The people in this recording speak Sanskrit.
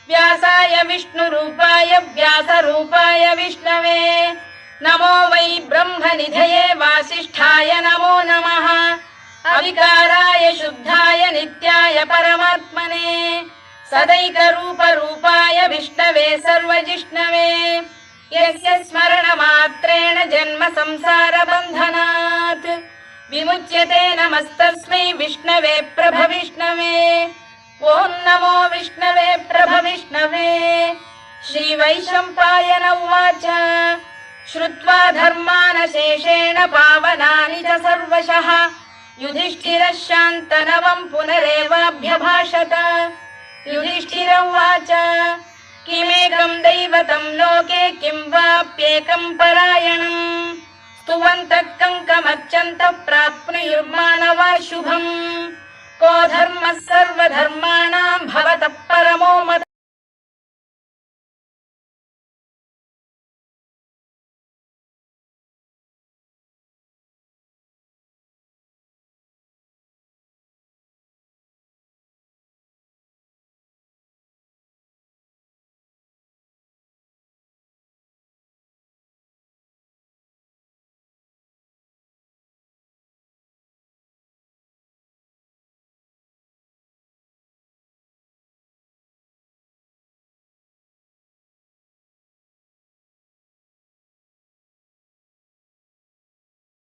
व्यासाय विष्णुरूपाय व्यासरूपाय विष्णवे नमो वै ब्रह्मनिधये वासिष्ठाय नमो नमः अविकाराय शुद्धाय नित्याय परमात्मने सदैकरूपरूपाय विष्णवे सर्वजिष्णवे यस्य स्मरणमात्रेण जन्म संसारबन्धनात् विमुच्यते नमस्तस्मै विष्णवे प्रभविष्णवे ॐ नमो विष्णवे प्रभविष्णवे श्रीवैशम्पायन उवाच श्रुत्वा धर्मानशेषेण पावनानि च सर्वशः युधिष्ठिरः शान्तनवम् पुनरेवाभ्यभाषत युधिष्ठिर उवाच किमेकम् दैवतम् लोके किं वाप्येकम् परायणम् स्तुवन्तः कङ्कमर्चन्तः प्राप्नुयुर्मानवा शुभम् को धर्मः सर्वधर्माणाम् भवतः परमो मतः